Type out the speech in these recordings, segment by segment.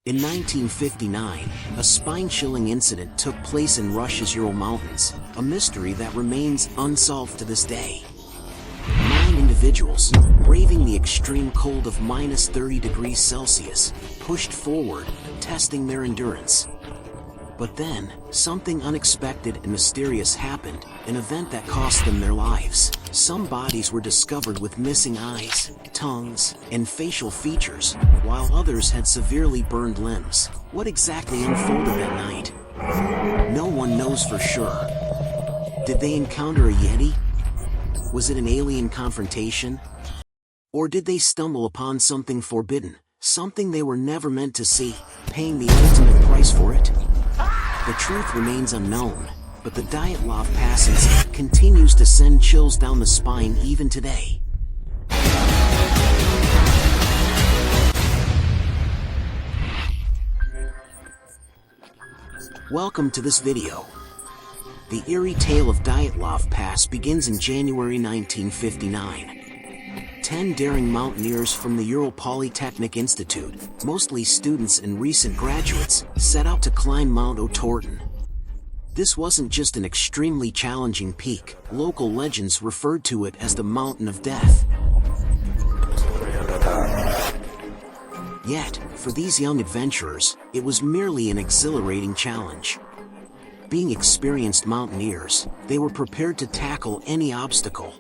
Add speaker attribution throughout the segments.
Speaker 1: In 1959, a spine-chilling incident took place in Russia's Ural Mountains, a mystery that remains unsolved to this day. 9 individuals, braving the extreme cold of -30 degrees Celsius, pushed forward, testing their endurance. But then, something unexpected and mysterious happened, an event that cost them their lives. Some bodies were discovered with missing eyes, tongues, and facial features, while others had severely burned limbs. What exactly unfolded that night? No one knows for sure. Did they encounter a Yeti? Was it an alien confrontation? Or did they stumble upon something forbidden, something they were never meant to see, paying the ultimate price for it? The truth remains unknown, but the Dyatlov Pass Incident continues to send chills down the spine even today. Welcome to this video. The eerie tale of Dyatlov Pass begins in January 1959. 10 daring mountaineers from the Ural Polytechnic Institute, mostly students and recent graduates, set out to climb Mount Otorten. This wasn't just an extremely challenging peak, local legends referred to it as the Mountain of Death. Yet, for these young adventurers, it was merely an exhilarating challenge. Being experienced mountaineers, they were prepared to tackle any obstacle.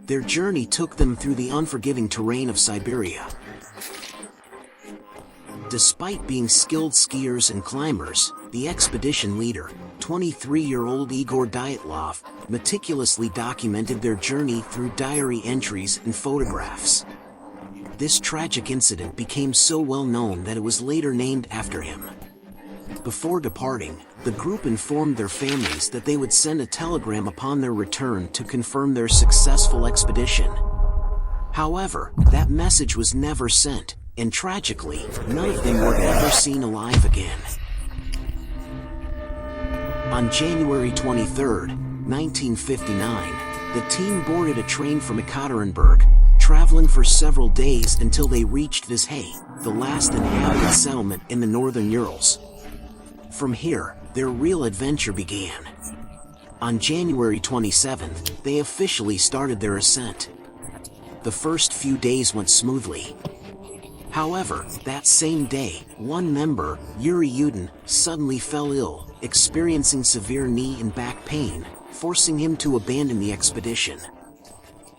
Speaker 1: Their journey took them through the unforgiving terrain of Siberia. Despite being skilled skiers and climbers, the expedition leader, 23-year-old Igor Dyatlov, meticulously documented their journey through diary entries and photographs. This tragic incident became so well known that it was later named after him. Before departing, the group informed their families that they would send a telegram upon their return to confirm their successful expedition. However, that message was never sent, and tragically, none of them were ever seen alive again. On January 23, 1959, the team boarded a train from Ekaterinburg, traveling for several days until they reached Vizhay, the last inhabited settlement in the northern Urals. From here, their real adventure began. On January 27th, they officially started their ascent. The first few days went smoothly. However, that same day, one member, Yuri Yudin, suddenly fell ill, experiencing severe knee and back pain, forcing him to abandon the expedition.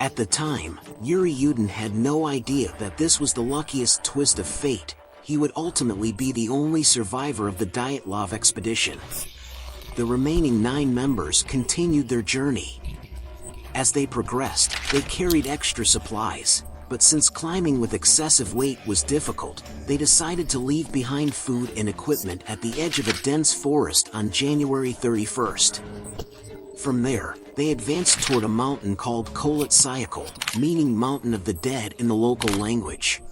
Speaker 1: At the time, Yuri Yudin had no idea that this was the luckiest twist of fate. He would ultimately be the only survivor of the Dyatlov expedition. The remaining 9 members continued their journey. As they progressed, they carried extra supplies, but since climbing with excessive weight was difficult, they decided to leave behind food and equipment at the edge of a dense forest on January 31st. From there, they advanced toward a mountain called Kolat Sayakol, meaning Mountain of the Dead in the local language.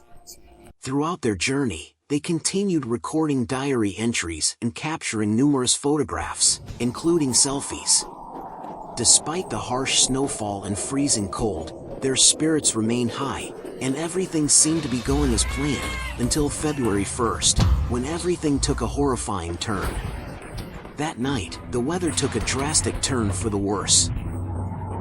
Speaker 1: Throughout their journey, they continued recording diary entries and capturing numerous photographs, including selfies. Despite the harsh snowfall and freezing cold, their spirits remained high, and everything seemed to be going as planned, until February 1st, when everything took a horrifying turn. That night, the weather took a drastic turn for the worse.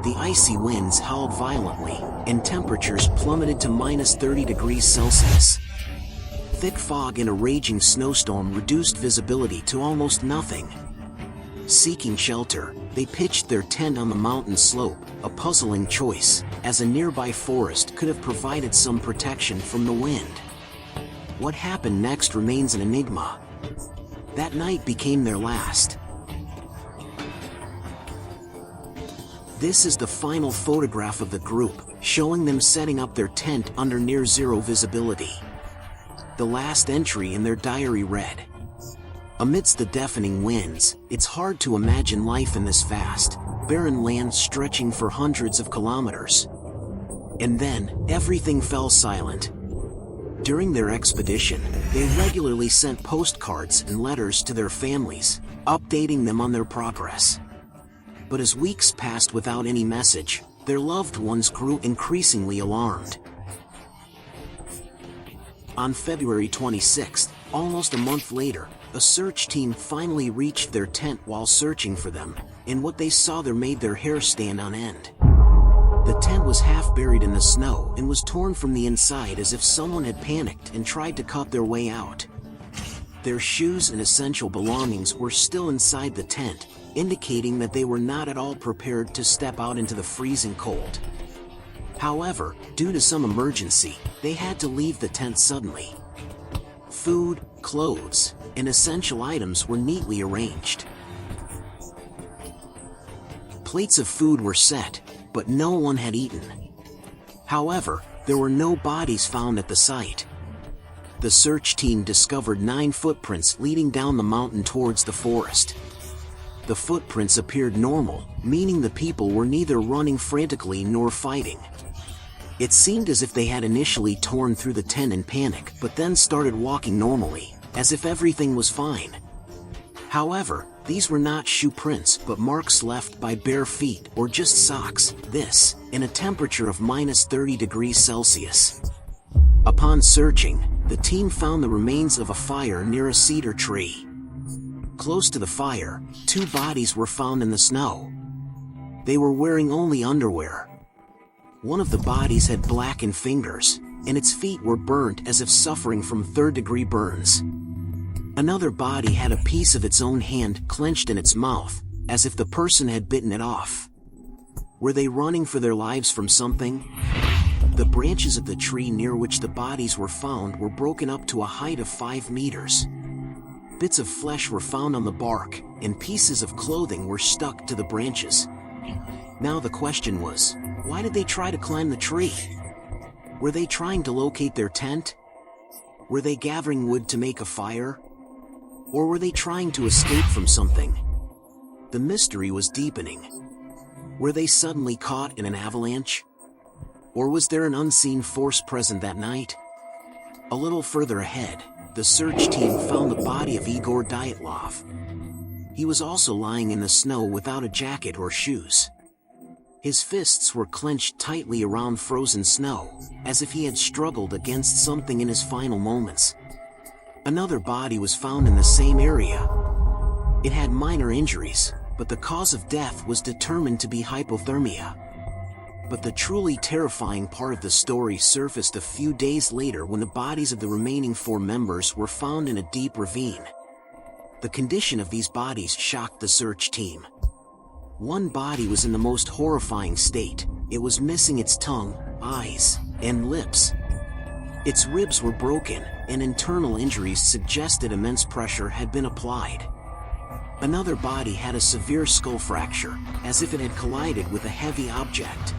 Speaker 1: The icy winds howled violently, and temperatures plummeted to -30 degrees Celsius. Thick fog and a raging snowstorm reduced visibility to almost nothing. Seeking shelter, they pitched their tent on the mountain slope, a puzzling choice, as a nearby forest could have provided some protection from the wind. What happened next remains an enigma. That night became their last. This is the final photograph of the group, showing them setting up their tent under near-zero visibility. The last entry in their diary read, "Amidst the deafening winds, it's hard to imagine life in this vast, barren land stretching for hundreds of kilometers." And then, everything fell silent. During their expedition, they regularly sent postcards and letters to their families, updating them on their progress. But as weeks passed without any message, their loved ones grew increasingly alarmed. On February 26th, Almost a month later, a search team finally reached their tent while searching for them, and what they saw there made their hair stand on end. The tent was half buried in the snow and was torn from the inside as if someone had panicked and tried to cut their way out. Their shoes and essential belongings were still inside the tent, indicating that they were not at all prepared to step out into the freezing cold. However, due to some emergency, they had to leave the tent suddenly. Food, clothes, and essential items were neatly arranged. Plates of food were set, but no one had eaten. However, there were no bodies found at the site. The search team discovered 9 footprints leading down the mountain towards the forest. The footprints appeared normal, meaning the people were neither running frantically nor fighting. It seemed as if they had initially torn through the tent in panic, but then started walking normally, as if everything was fine. However, these were not shoe prints but marks left by bare feet or just socks, this, in a temperature of -30 degrees Celsius. Upon searching, the team found the remains of a fire near a cedar tree. Close to the fire, 2 bodies were found in the snow. They were wearing only underwear. One of the bodies had blackened fingers, and its feet were burnt as if suffering from third-degree burns. Another body had a piece of its own hand clenched in its mouth, as if the person had bitten it off. Were they running for their lives from something? The branches of the tree near which the bodies were found were broken up to a height of 5 meters. Bits of flesh were found on the bark, and pieces of clothing were stuck to the branches. Now the question was, why did they try to climb the tree? Were they trying to locate their tent? Were they gathering wood to make a fire? Or were they trying to escape from something? The mystery was deepening. Were they suddenly caught in an avalanche? Or was there an unseen force present that night? A little further ahead, the search team found the body of Igor Dyatlov. He was also lying in the snow without a jacket or shoes. His fists were clenched tightly around frozen snow, as if he had struggled against something in his final moments. Another body was found in the same area. It had minor injuries, but the cause of death was determined to be hypothermia. But the truly terrifying part of the story surfaced a few days later when the bodies of the remaining 4 members were found in a deep ravine. The condition of these bodies shocked the search team. One body was in the most horrifying state. It was missing its tongue, eyes, and lips. Its ribs were broken, and internal injuries suggested immense pressure had been applied. Another body had a severe skull fracture, as if it had collided with a heavy object.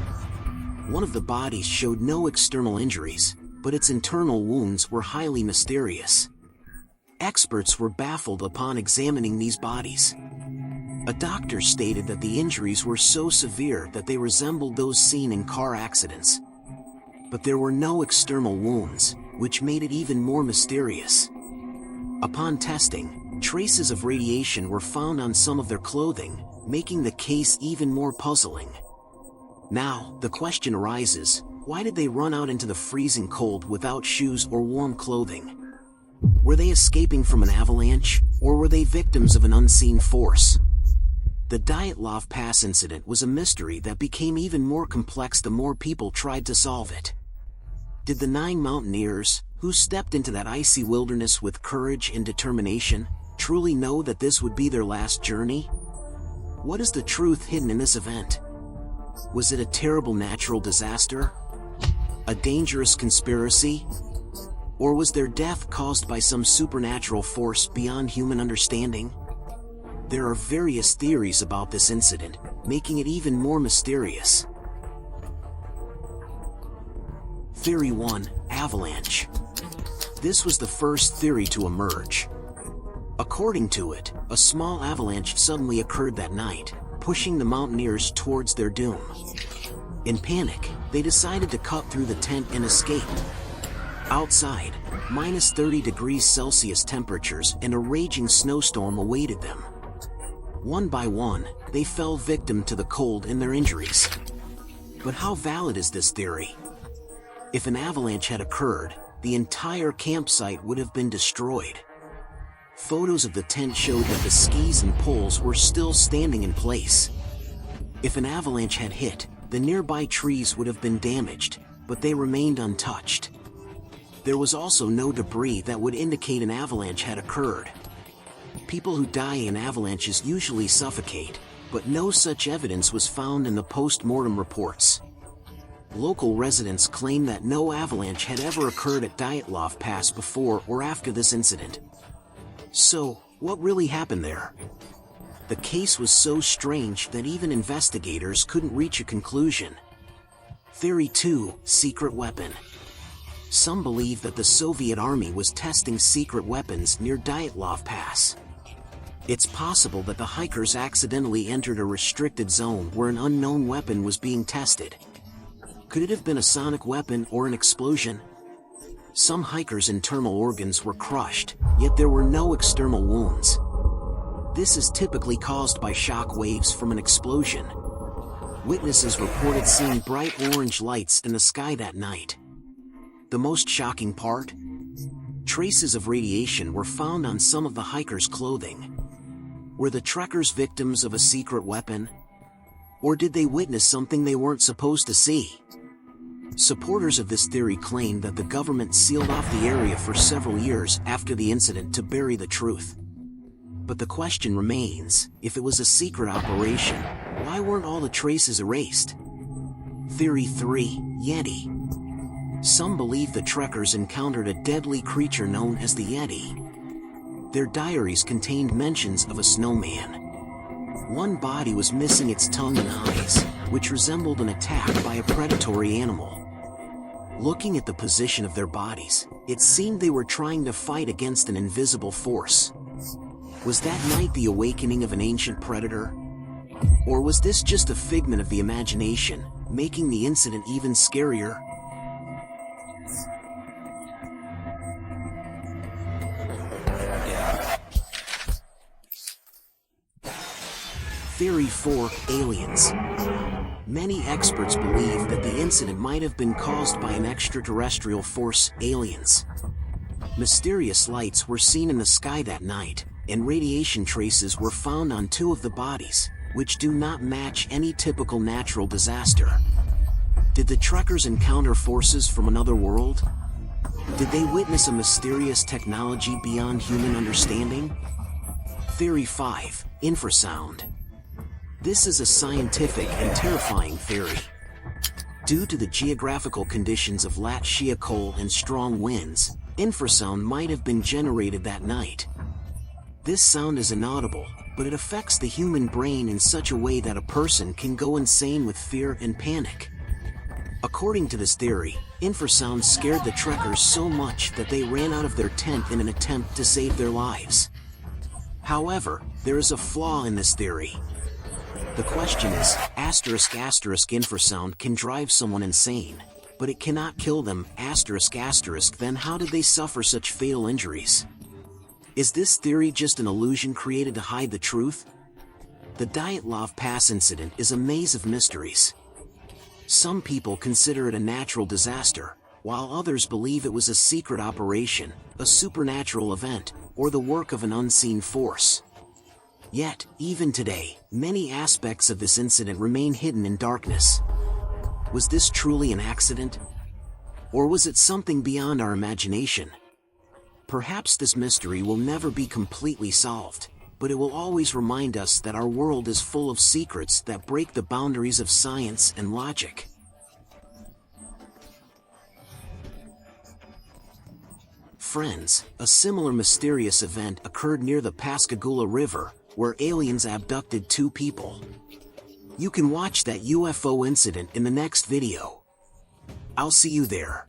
Speaker 1: One of the bodies showed no external injuries, but its internal wounds were highly mysterious. Experts were baffled upon examining these bodies. A doctor stated that the injuries were so severe that they resembled those seen in car accidents. But there were no external wounds, which made it even more mysterious. Upon testing, traces of radiation were found on some of their clothing, making the case even more puzzling. Now, the question arises, why did they run out into the freezing cold without shoes or warm clothing? Were they escaping from an avalanche, or were they victims of an unseen force? The Dyatlov Pass Incident was a mystery that became even more complex the more people tried to solve it. Did the 9 mountaineers, who stepped into that icy wilderness with courage and determination, truly know that this would be their last journey? What is the truth hidden in this event? Was it a terrible natural disaster? A dangerous conspiracy? Or was their death caused by some supernatural force beyond human understanding? There are various theories about this incident, making it even more mysterious. Theory 1: Avalanche. This was the first theory to emerge. According to it, a small avalanche suddenly occurred that night, pushing the mountaineers towards their doom. In panic, they decided to cut through the tent and escape. Outside, -30 degrees Celsius temperatures and a raging snowstorm awaited them. One by one, they fell victim to the cold and their injuries. But how valid is this theory? If an avalanche had occurred, the entire campsite would have been destroyed. Photos of the tent showed that the skis and poles were still standing in place. If an avalanche had hit, the nearby trees would have been damaged, but they remained untouched. There was also no debris that would indicate an avalanche had occurred. People who die in avalanches usually suffocate, but no such evidence was found in the post-mortem reports. Local residents claim that no avalanche had ever occurred at Dyatlov Pass before or after this incident. So, what really happened there? The case was so strange that even investigators couldn't reach a conclusion. Theory 2: Secret weapon. Some believe that the Soviet army was testing secret weapons near Dyatlov Pass. It's possible that the hikers accidentally entered a restricted zone where an unknown weapon was being tested. Could it have been a sonic weapon or an explosion? Some hikers' internal organs were crushed, yet there were no external wounds. This is typically caused by shock waves from an explosion. Witnesses reported seeing bright orange lights in the sky that night. The most shocking part? Traces of radiation were found on some of the hikers' clothing. Were the trekkers victims of a secret weapon? Or did they witness something they weren't supposed to see? Supporters of this theory claim that the government sealed off the area for several years after the incident to bury the truth. But the question remains, if it was a secret operation, why weren't all the traces erased? Theory 3: Yeti. Some believe the trekkers encountered a deadly creature known as the Yeti. Their diaries contained mentions of a snowman. One body was missing its tongue and eyes, which resembled an attack by a predatory animal. Looking at the position of their bodies, it seemed they were trying to fight against an invisible force. Was that night the awakening of an ancient predator? Or was this just a figment of the imagination, making the incident even scarier? Theory 4: Aliens. Many experts believe that the incident might have been caused by an extraterrestrial force, aliens. Mysterious lights were seen in the sky that night, and radiation traces were found on 2 of the bodies, which do not match any typical natural disaster. Did the trekkers encounter forces from another world? Did they witness a mysterious technology beyond human understanding? Theory 5: Infrasound. This is a scientific and terrifying theory. Due to the geographical conditions of Latvia cold and strong winds, infrasound might have been generated that night. This sound is inaudible, but it affects the human brain in such a way that a person can go insane with fear and panic. According to this theory, infrasound scared the trekkers so much that they ran out of their tent in an attempt to save their lives. However, there is a flaw in this theory. The question is, infrasound can drive someone insane, but it cannot kill them, then how did they suffer such fatal injuries? Is this theory just an illusion created to hide the truth? The Dyatlov Pass incident is a maze of mysteries. Some people consider it a natural disaster, while others believe it was a secret operation, a supernatural event, or the work of an unseen force. Yet, even today, many aspects of this incident remain hidden in darkness. Was this truly an accident? Or was it something beyond our imagination? Perhaps this mystery will never be completely solved, but it will always remind us that our world is full of secrets that break the boundaries of science and logic. Friends, a similar mysterious event occurred near the Pascagoula River, where aliens abducted 2 people. You can watch that UFO incident in the next video. I'll see you there.